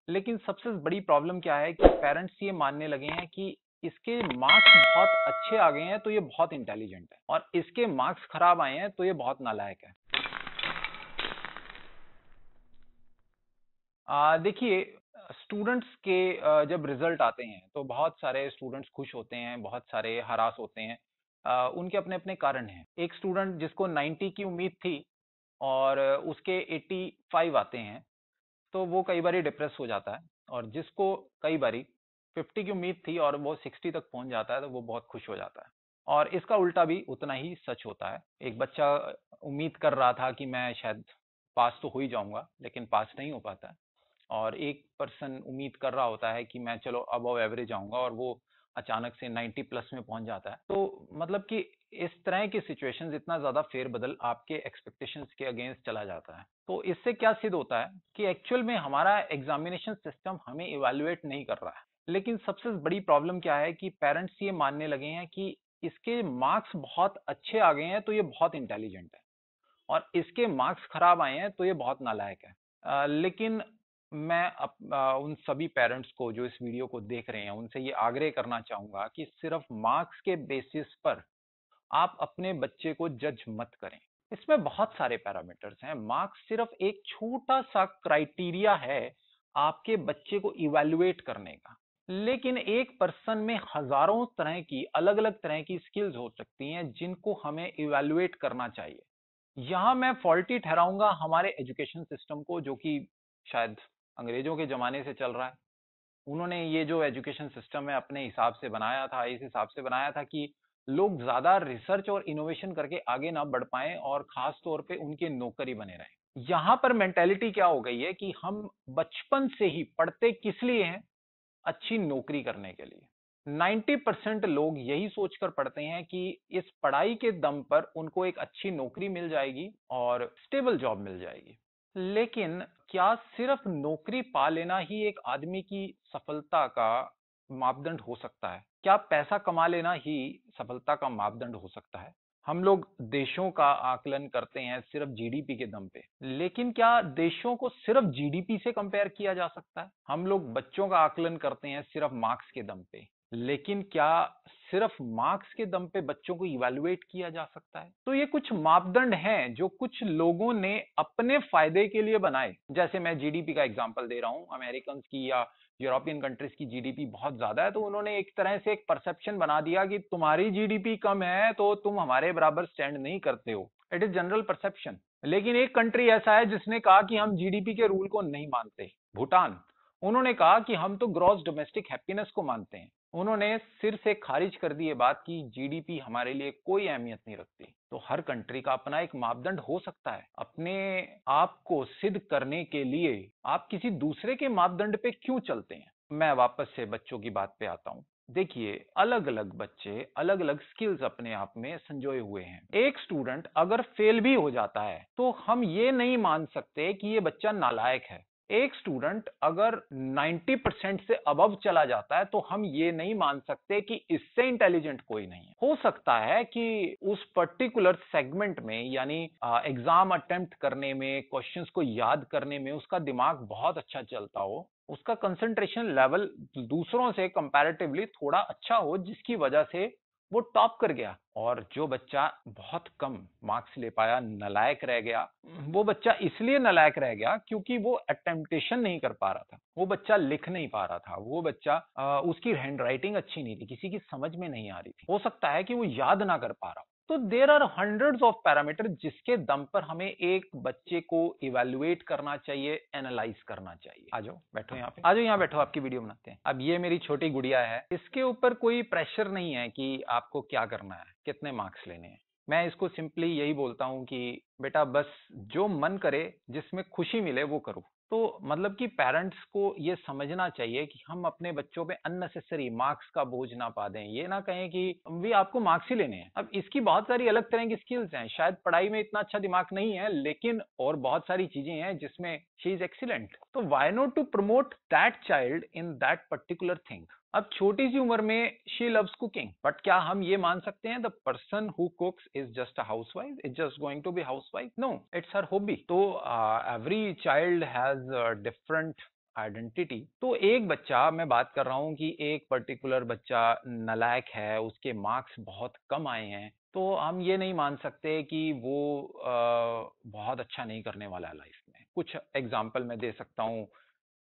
लेकिन सबसे बड़ी प्रॉब्लम क्या है कि पेरेंट्स ये मानने लगे हैं कि इसके मार्क्स बहुत अच्छे आ गए हैं तो ये बहुत इंटेलिजेंट है, और इसके मार्क्स खराब आए हैं तो ये बहुत नालायक है। देखिए, स्टूडेंट्स के जब रिजल्ट आते हैं तो बहुत सारे स्टूडेंट्स खुश होते हैं, बहुत सारे हरास होते हैं। उनके अपने अपने कारण हैं। एक स्टूडेंट जिसको 90 की उम्मीद थी और उसके 85 आते हैं, तो वो कई बारी डिप्रेस हो जाता है। और जिसको कई बारी 50 की उम्मीद थी और वो 60 तक पहुंच जाता है, तो वो बहुत खुश हो जाता है। और इसका उल्टा भी उतना ही सच होता है। एक बच्चा उम्मीद कर रहा था कि मैं शायद पास तो हो ही जाऊंगा, लेकिन पास नहीं हो पाता है। और एक पर्सन उम्मीद कर रहा होता है कि मैं चलो अबव एवरेज आऊंगा, और वो अचानक से 90 प्लस में पहुंच जाता है। तो मतलब कि इस तरह की सिचुएशंस, इतना ज्यादा फेरबदल आपके एक्सपेक्टेशंस के अगेंस्ट चला जाता है। तो इससे क्या सिद्ध होता है कि एक्चुअल में हमारा एग्जामिनेशन सिस्टम हमें इवेलुएट नहीं कर रहा है। लेकिन सबसे बड़ी प्रॉब्लम क्या है कि पेरेंट्स ये मानने लगे हैं कि इसके मार्क्स बहुत अच्छे आ गए हैं तो ये बहुत इंटेलिजेंट है, और इसके मार्क्स खराब आए हैं तो ये बहुत नालायक है। लेकिन मैं उन सभी पेरेंट्स को जो इस वीडियो को देख रहे हैं, उनसे ये आग्रह करना चाहूंगा कि सिर्फ मार्क्स के बेसिस पर आप अपने बच्चे को जज मत करें। इसमें बहुत सारे पैरामीटर्स हैं। मार्क्स सिर्फ एक छोटा सा क्राइटेरिया है आपके बच्चे को इवैल्यूएट करने का। लेकिन एक पर्सन में हजारों तरह की, अलग अलग तरह की स्किल्स हो सकती हैं जिनको हमें इवैल्यूएट करना चाहिए। यहां मैं फॉल्टी ठहराऊंगा हमारे एजुकेशन सिस्टम को, जो कि शायद अंग्रेजों के जमाने से चल रहा है। उन्होंने ये जो एजुकेशन सिस्टम है अपने हिसाब से बनाया था, इस हिसाब से बनाया था कि लोग ज्यादा रिसर्च और इनोवेशन करके आगे ना बढ़ पाए, और खास तौर पे उनके नौकरी बने रहे। यहाँ पर मेंटेलिटी क्या हो गई है कि हम बचपन से ही पढ़ते किस लिए हैं? अच्छी नौकरी करने के लिए। 90% लोग यही सोचकर पढ़ते हैं कि इस पढ़ाई के दम पर उनको एक अच्छी नौकरी मिल जाएगी और स्टेबल जॉब मिल जाएगी। लेकिन क्या सिर्फ नौकरी पा लेना ही एक आदमी की सफलता का मापदंड हो सकता है? क्या पैसा कमा लेना ही सफलता का मापदंड हो सकता है? हम लोग देशों का आकलन करते हैं सिर्फ जीडीपी के दम पे, लेकिन क्या देशों को सिर्फ जीडीपी से कंपेयर किया जा सकता है? हम लोग बच्चों का आकलन करते हैं सिर्फ मार्क्स के दम पे, लेकिन क्या सिर्फ मार्क्स के दम पे बच्चों को इवैल्यूएट किया जा सकता है? तो ये कुछ मापदंड हैं जो कुछ लोगों ने अपने फायदे के लिए बनाए। जैसे मैं जीडीपी का एग्जांपल दे रहा हूं, अमेरिकन की या यूरोपियन कंट्रीज की जीडीपी बहुत ज्यादा है, तो उन्होंने एक तरह से एक परसेप्शन बना दिया कि तुम्हारी जीडीपी कम है तो तुम हमारे बराबर स्टैंड नहीं करते हो। It is general perception. लेकिन एक कंट्री ऐसा है जिसने कहा कि हम जीडीपी के रूल को नहीं मानते, भूटान। उन्होंने कहा कि हम तो ग्रॉस डोमेस्टिक हैप्पीनेस को मानते हैं। उन्होंने सिर से खारिज कर दी ये बात कि जीडीपी हमारे लिए कोई अहमियत नहीं रखती। तो हर कंट्री का अपना एक मापदंड हो सकता है। अपने आप को सिद्ध करने के लिए आप किसी दूसरे के मापदंड पे क्यों चलते हैं? मैं वापस से बच्चों की बात पे आता हूं। देखिए, अलग अलग बच्चे अलग अलग स्किल्स अपने आप में संजोए हुए हैं। एक स्टूडेंट अगर फेल भी हो जाता है तो हम ये नहीं मान सकते कि ये बच्चा नालायक है। एक स्टूडेंट अगर 90% से अबव चला जाता है तो हम ये नहीं मान सकते कि इससे इंटेलिजेंट कोई नहीं है। हो सकता है कि उस पर्टिकुलर सेगमेंट में, यानी एग्जाम अटेम्प्ट करने में, क्वेश्चंस को याद करने में उसका दिमाग बहुत अच्छा चलता हो, उसका कंसंट्रेशन लेवल दूसरों से कंपैरेटिवली थोड़ा अच्छा हो, जिसकी वजह से वो टॉप कर गया। और जो बच्चा बहुत कम मार्क्स ले पाया, नलायक रह गया, वो बच्चा इसलिए नलायक रह गया क्योंकि वो अटेम्प्टेशन नहीं कर पा रहा था, वो बच्चा लिख नहीं पा रहा था, वो बच्चा उसकी हैंड राइटिंग अच्छी नहीं थी, किसी की समझ में नहीं आ रही थी, हो सकता है कि वो याद ना कर पा रहा हो। तो there are hundreds of parameter जिसके दम पर हमें एक बच्चे को इवेल्युएट करना चाहिए, एनालाइज करना चाहिए। आ जाओ बैठो यहाँ पे, आ जाओ यहाँ बैठो, आपकी वीडियो बनाते हैं। अब ये मेरी छोटी गुड़िया है, इसके ऊपर कोई प्रेशर नहीं है कि आपको क्या करना है, कितने मार्क्स लेने हैं। मैं इसको सिंपली यही बोलता हूँ कि बेटा बस जो मन करे, जिसमें खुशी मिले वो करो। तो मतलब कि पेरेंट्स को ये समझना चाहिए कि हम अपने बच्चों पे अननेसेसरी मार्क्स का बोझ ना पा दें। ये ना कहें कि भी आपको मार्क्स ही लेने हैं। अब इसकी बहुत सारी अलग तरह की स्किल्स हैं, शायद पढ़ाई में इतना अच्छा दिमाग नहीं है, लेकिन और बहुत सारी चीजें हैं जिसमें शी इज एक्सीलेंट। तो why not to promote that child in that particular thing. अब छोटी सी उम्र में शी लव्स कुकिंग, बट क्या हम ये मान सकते हैं the person who cooks is just a housewife, is just going to be housewife? No, it's her hobby. तो every child has different identity, तो एक बच्चा, मैं बात कर रहा हूँ कि एक पर्टिकुलर बच्चा नालायक है, उसके मार्क्स बहुत कम आए हैं, तो हम ये नहीं मान सकते कि वो बहुत अच्छा नहीं करने वाला है लाइफ में। कुछ एग्जाम्पल मैं दे सकता हूँ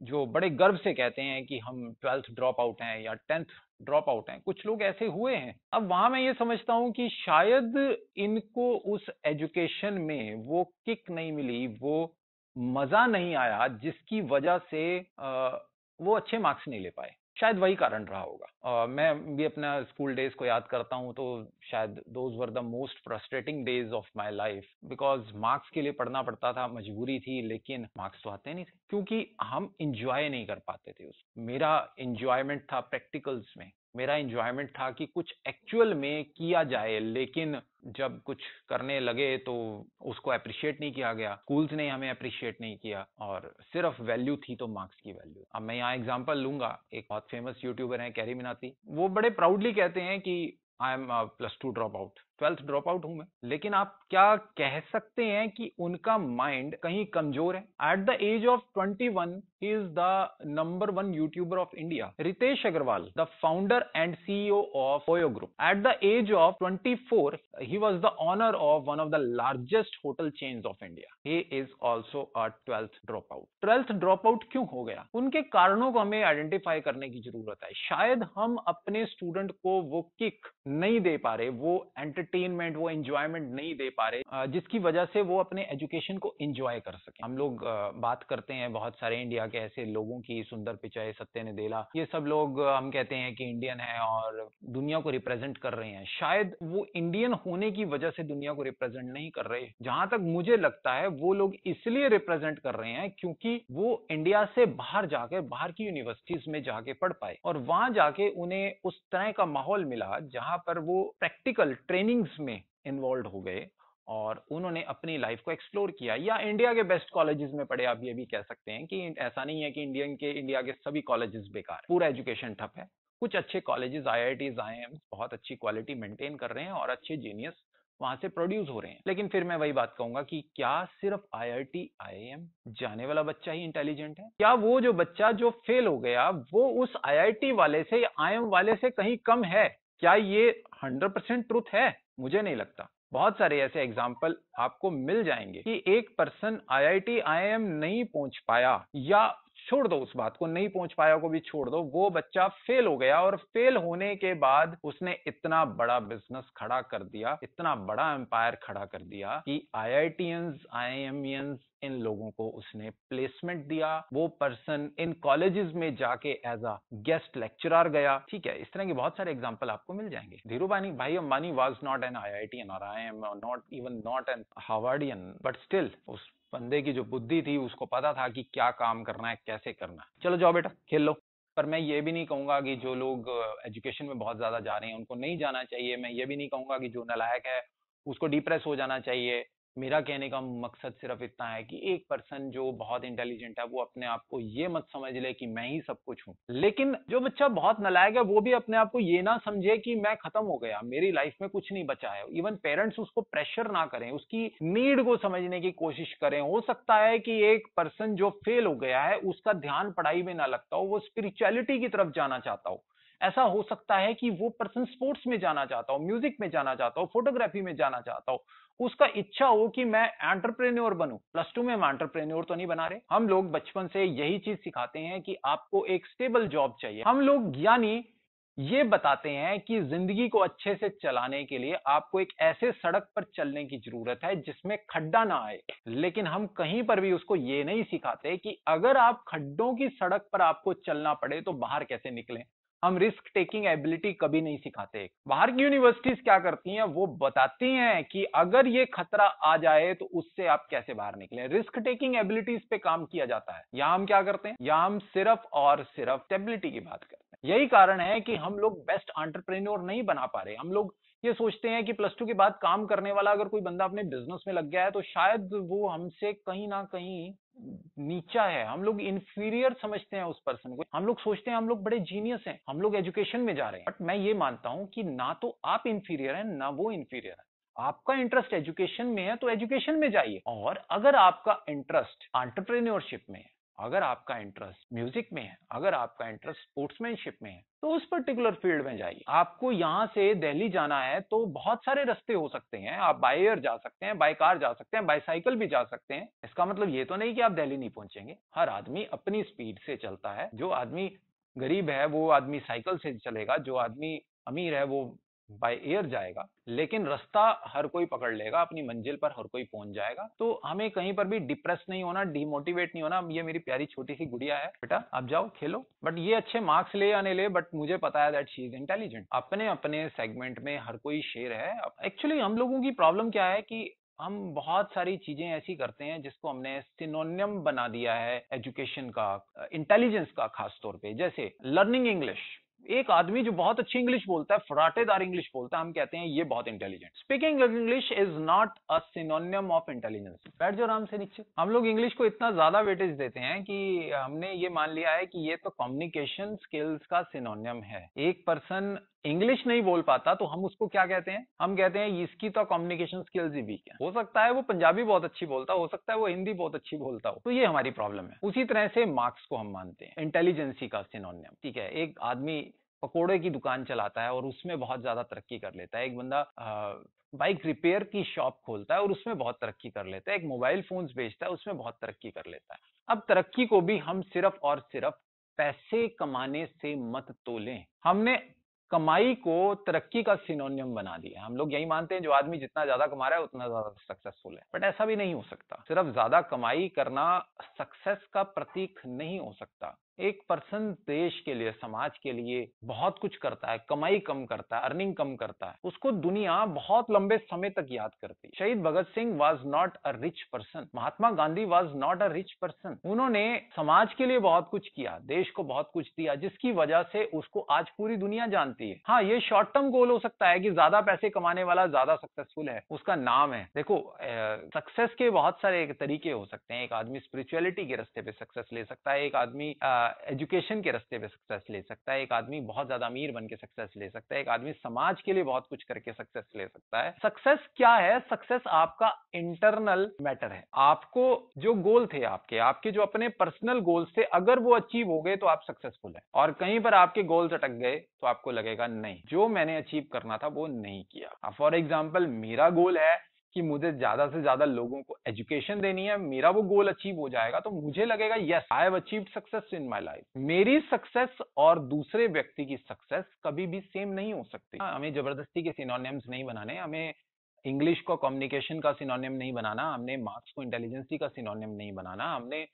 जो बड़े गर्व से कहते हैं कि हम 12th ड्रॉप आउट हैं या 10th ड्रॉप आउट हैं, कुछ लोग ऐसे हुए हैं। अब वहां मैं ये समझता हूँ कि शायद इनको उस एजुकेशन में वो किक नहीं मिली, वो मजा नहीं आया, जिसकी वजह से वो अच्छे मार्क्स नहीं ले पाए। शायद वही कारण रहा होगा। मैं भी अपना स्कूल डेज को याद करता हूँ, तो शायद those were the most frustrating days of my life, because marks के लिए पढ़ना पड़ता था, मजबूरी थी, लेकिन मार्क्स तो आते नहीं थे क्योंकि हम इंजॉय नहीं कर पाते थे उस। मेरा इंजॉयमेंट था प्रैक्टिकल्स में, मेरा इंजॉयमेंट था कि कुछ एक्चुअल में किया जाए, लेकिन जब कुछ करने लगे तो उसको अप्रिशिएट नहीं किया गया, स्कूल्स ने हमें अप्रिशिएट नहीं किया, और सिर्फ वैल्यू थी तो मार्क्स की वैल्यू। अब मैं यहाँ एग्जांपल लूंगा, एक बहुत फेमस यूट्यूबर है कैरी मिनाती, वो बड़े प्राउडली कहते हैं कि I am +2 drop out, 12th drop out हूं मैं, लेकिन आप क्या कह सकते हैं कि उनका माइंड कहीं कमजोर है? At the age of 21 he is the number 1 YouTuber of India. Ritesh Agarwal, the founder and CEO of OYO group, at the age of 24 he was the owner of one of the largest hotel chains of India. He is also a 12th dropout. 12th dropout क्यों हो गया? उनके कारणों को हमें identify करने की जरूरत है। शायद हम अपने स्टूडेंट को वो किक नहीं दे पा रहे, वो एंटरटेनमेंट, वो एंजॉयमेंट नहीं दे पा रहे, जिसकी वजह से वो अपने एजुकेशन को एंजॉय कर सके। हम लोग बात करते हैं बहुत सारे इंडिया के ऐसे लोगों की, सुंदर पिचाई, सत्य नदेला, ये सब लोग हम कहते हैं कि इंडियन है और दुनिया को रिप्रेजेंट कर रहे हैं। शायद वो इंडियन होने की वजह से दुनिया को रिप्रेजेंट नहीं कर रहे। जहां तक मुझे लगता है वो लोग इसलिए रिप्रेजेंट कर रहे हैं क्योंकि वो इंडिया से बाहर जाके, बाहर की यूनिवर्सिटीज में जाके पढ़ पाए, और वहां जाके उन्हें उस तरह का माहौल मिला जहां पर वो प्रैक्टिकल ट्रेनिंग्स में इन्वॉल्व हो गए और उन्होंने अपनी लाइफ को एक्सप्लोर किया, या इंडिया के बेस्ट कॉलेजेस में पढ़े। आप ये भी कह सकते हैं कि ऐसा नहीं है कि इंडिया के सभी कॉलेजेस बेकार, पूरा एजुकेशन ठप है। कुछ अच्छे कॉलेजेस, आईआईटीज, आईआईएम्स बहुत अच्छी क्वालिटी मेंटेन कर रहे हैं और अच्छे जीनियस वहां से प्रोड्यूस हो रहे हैं। लेकिन फिर मैं वही बात कहूंगा कि क्या सिर्फ आईआईटी, आईआईएम जाने वाला बच्चा ही इंटेलिजेंट है? क्या वो जो बच्चा जो फेल हो गया वो उस आईआईटी वाले से या आईएम वाले से कहीं कम है? क्या ये 100% ट्रुथ है? मुझे नहीं लगता। बहुत सारे ऐसे एग्जाम्पल आपको मिल जाएंगे कि एक पर्सन आईआईटी, आईआईएम नहीं पहुंच पाया, या छोड़ दो उस बात को, नहीं पहुंच पाया को भी छोड़ दो, वो बच्चा फेल हो गया और फेल होने के बाद उसने इतना बड़ा बिजनेस खड़ा कर दिया, इतना बड़ा एम्पायर खड़ा कर दिया कि आईआईटीएंस, आईआईएमियंस, इन लोगों को उसने प्लेसमेंट दिया। वो पर्सन इन कॉलेजेस में जाके एज अ गेस्ट लेक्चरर गया। ठीक है, इस तरह के बहुत सारे एग्जांपल आपको मिल जाएंगे। Dhirubhai bhai Ambani was not an IITian और I am not a Harvardian, but still उस बंदे की जो बुद्धि थी, उसको पता था कि क्या काम करना है, कैसे करना है। चलो जाओ बेटा खेल लो। पर मैं ये भी नहीं कहूंगा कि जो लोग एजुकेशन में बहुत ज्यादा जा रहे हैं उनको नहीं जाना चाहिए। मैं ये भी नहीं कहूंगा कि जो नालायक है उसको डिप्रेस हो जाना चाहिए। मेरा कहने का मकसद सिर्फ इतना है कि एक पर्सन जो बहुत इंटेलिजेंट है वो अपने आप को ये मत समझ ले कि मैं ही सब कुछ हूं, लेकिन जो बच्चा बहुत नालायक है वो भी अपने आप को ये ना समझे कि मैं खत्म हो गया, मेरी लाइफ में कुछ नहीं बचा है। इवन पेरेंट्स उसको प्रेशर ना करें, उसकी नीड को समझने की कोशिश करें। हो सकता है कि एक पर्सन जो फेल हो गया है उसका ध्यान पढ़ाई में ना लगता हो, वो स्पिरिचुअलिटी की तरफ जाना चाहता हो। ऐसा हो सकता है कि वो पर्सन स्पोर्ट्स में जाना चाहता हो, म्यूजिक में जाना चाहता हो, फोटोग्राफी में जाना चाहता हो, उसका इच्छा हो कि मैं एंटरप्रेन्योर बनूं। +2 में हम एंटरप्रेन्योर तो नहीं बना रहे। हम लोग बचपन से यही चीज सिखाते हैं कि आपको एक स्टेबल जॉब चाहिए। हम लोग यानी ये बताते हैं कि जिंदगी को अच्छे से चलाने के लिए आपको एक ऐसे सड़क पर चलने की जरूरत है जिसमें खड्डा ना आए। लेकिन हम कहीं पर भी उसको ये नहीं सिखाते कि अगर आप खड्डों की सड़क पर आपको चलना पड़े तो बाहर कैसे निकलें। हम रिस्क टेकिंग एबिलिटी कभी नहीं सिखाते। बाहर की यूनिवर्सिटीज क्या करती हैं, वो बताती हैं कि अगर ये खतरा आ जाए तो उससे आप कैसे बाहर निकलें। रिस्क टेकिंग एबिलिटीज पे काम किया जाता है। यहां हम क्या करते हैं, यहां हम सिर्फ और सिर्फ स्टेबिलिटी की बात करते हैं। यही कारण है कि हम लोग बेस्ट एंटरप्रेन्योर नहीं बना पा रहे। हम लोग ये सोचते हैं कि +2 के बाद काम करने वाला अगर कोई बंदा अपने बिजनेस में लग गया है तो शायद वो हमसे कहीं ना कहीं नीचा है। हम लोग इंफीरियर समझते हैं उस पर्सन को। हम लोग सोचते हैं हम लोग बड़े जीनियस हैं, हम लोग एजुकेशन में जा रहे हैं। बट मैं ये मानता हूं कि ना तो आप इंफीरियर हैं ना वो इंफीरियर है। आपका इंटरेस्ट एजुकेशन में है तो एजुकेशन में जाइए, और अगर आपका इंटरेस्ट एंटरप्रेन्योरशिप में है, अगर आपका इंटरेस्ट म्यूजिक में है, अगर आपका इंटरेस्ट स्पोर्ट्समैनशिप में है, तो उस पर्टिकुलर फील्ड में जाइए। आपको यहाँ से दिल्ली जाना है तो बहुत सारे रास्ते हो सकते हैं, आप बाय एयर जा सकते हैं, बाय कार जा सकते हैं, बाईसाइकिल भी जा सकते हैं। इसका मतलब ये तो नहीं कि आप दिल्ली नहीं पहुंचेंगे। हर आदमी अपनी स्पीड से चलता है। जो आदमी गरीब है वो आदमी साइकिल से चलेगा, जो आदमी अमीर है वो बाय एयर जाएगा, लेकिन रास्ता हर कोई पकड़ लेगा, अपनी मंजिल पर हर कोई पहुंच जाएगा। तो हमें कहीं पर भी डिप्रेस नहीं होना, डिमोटिवेट नहीं होना। ये मेरी प्यारी छोटी सी गुड़िया है, बेटा आप जाओ खेलो, बट ये अच्छे मार्क्स ले या नहीं ले, बट मुझे पता है दैट शी इज इंटेलिजेंट। अपने अपने सेगमेंट में हर कोई शेर है। एक्चुअली हम लोगों की प्रॉब्लम क्या है कि हम बहुत सारी चीजें ऐसी करते हैं जिसको हमने सिनोनियम बना दिया है एजुकेशन का, इंटेलिजेंस का खास तौर पे। जैसे लर्निंग इंग्लिश, एक आदमी जो बहुत अच्छी इंग्लिश बोलता है, फराटेदार इंग्लिश बोलता है, हम कहते हैं ये बहुत intelligent. Speaking English is not a सिनोनियम of intelligence. बैठ जाओ आराम से नीचे। हम लोग इंग्लिश को इतना ज्यादा वेटेज देते हैं कि हमने ये मान लिया है कि ये तो कम्युनिकेशन स्किल्स का सिनोनियम है। एक पर्सन इंग्लिश नहीं बोल पाता तो हम उसको क्या कहते हैं? हम कहते हैं इसकी तो कम्युनिकेशन स्किल्स ही वीक है। हो सकता है वो पंजाबी बहुत अच्छी बोलता हो सकता है वो हिंदी बहुत अच्छी बोलता हो। तो ये हमारी प्रॉब्लम है। उसी तरह से मार्क्स को हम मानते हैं इंटेलिजेंसी का सिनोनियम। ठीक है, एक आदमी पकोड़े की दुकान चलाता है और उसमें बहुत ज्यादा तरक्की कर लेता है। एक बंदा बाइक रिपेयर की शॉप खोलता है और उसमें बहुत तरक्की कर लेता है। एक मोबाइल फोन्स बेचता है, उसमें बहुत तरक्की कर लेता है। अब तरक्की को भी हम सिर्फ और सिर्फ पैसे कमाने से मत तोलें। हमने कमाई को तरक्की का सिनोनियम बना दिया। हम लोग यही मानते हैं जो आदमी जितना ज्यादा कमा रहा है उतना ज्यादा सक्सेसफुल है, बट ऐसा भी नहीं हो सकता। सिर्फ ज्यादा कमाई करना सक्सेस का प्रतीक नहीं हो सकता। एक पर्सन देश के लिए, समाज के लिए बहुत कुछ करता है, कमाई कम करता है, अर्निंग कम करता है, उसको दुनिया बहुत लंबे समय तक याद करती है। Shaheed Bhagat Singh was not a rich person, Mahatma Gandhi was not a rich person. उन्होंने समाज के लिए बहुत कुछ किया, देश को बहुत कुछ दिया, जिसकी वजह से उसको आज पूरी दुनिया जानती है। हाँ, ये शॉर्ट टर्म गोल हो सकता है कि ज्यादा पैसे कमाने वाला ज्यादा सक्सेसफुल है, उसका नाम है। देखो, सक्सेस के बहुत सारे तरीके हो सकते हैं। एक आदमी स्पिरिचुअलिटी के रास्ते पे सक्सेस ले सकता है, एक आदमी एजुकेशन के रास्ते पे सक्सेस ले सकता है, एक आदमी बहुत ज्यादा अमीर बन के सक्सेस ले सकता है, एक आदमी समाज के लिए बहुत कुछ करके सक्सेस ले सकता है। सक्सेस क्या है? सक्सेस आपका इंटरनल मैटर है। आपको जो गोल थे, आपके आपके जो अपने पर्सनल गोल्स थे, अगर वो अचीव हो गए तो आप सक्सेसफुल है। और कहीं पर आपके गोल्स अटक गए तो आपको लगेगा नहीं, जो मैंने अचीव करना था वो नहीं किया। फॉर एग्जाम्पल, मेरा गोल है कि मुझे ज्यादा से ज्यादा लोगों को एजुकेशन देनी है, मेरा वो गोल अचीव हो जाएगा तो मुझे लगेगा yes, I have achieved success in my life. मेरी सक्सेस और दूसरे व्यक्ति की सक्सेस कभी भी सेम नहीं हो सकती। हमें जबरदस्ती के सिनोनिम्स नहीं बनाने, हमें इंग्लिश को कम्युनिकेशन का सिनोनिम नहीं बनाना, हमने मार्क्स को इंटेलिजेंसी का सिनोनिम नहीं बनाना, हमने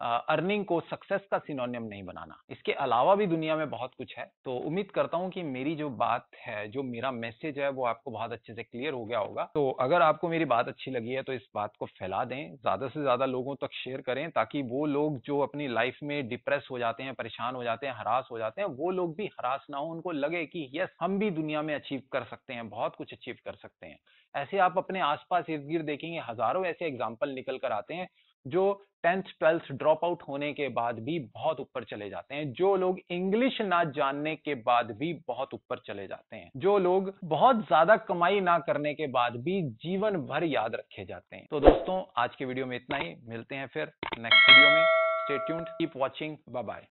अर्निंग को सक्सेस का सिनोनिम नहीं बनाना। इसके अलावा भी दुनिया में बहुत कुछ है। तो उम्मीद करता हूं कि मेरी जो बात है, जो मेरा मैसेज है, वो आपको बहुत अच्छे से क्लियर हो गया होगा। तो अगर आपको मेरी बात अच्छी लगी है तो इस बात को फैला दें, ज्यादा से ज्यादा लोगों तक शेयर करें, ताकि वो लोग जो अपनी लाइफ में डिप्रेस हो जाते हैं, परेशान हो जाते हैं, हरास हो जाते हैं, वो लोग भी हरास ना हो, उनको लगे कि यस, हम भी दुनिया में अचीव कर सकते हैं, बहुत कुछ अचीव कर सकते हैं। ऐसे आप अपने आसपास इर्द गिर्द देखेंगे, हजारों ऐसे एग्जाम्पल निकल कर आते हैं जो 10th 12th ड्रॉप आउट होने के बाद भी बहुत ऊपर चले जाते हैं, जो लोग इंग्लिश ना जानने के बाद भी बहुत ऊपर चले जाते हैं, जो लोग बहुत ज्यादा कमाई ना करने के बाद भी जीवन भर याद रखे जाते हैं। तो दोस्तों, आज के वीडियो में इतना ही, मिलते हैं फिर नेक्स्ट वीडियो में। Stay tuned, keep watching, bye bye.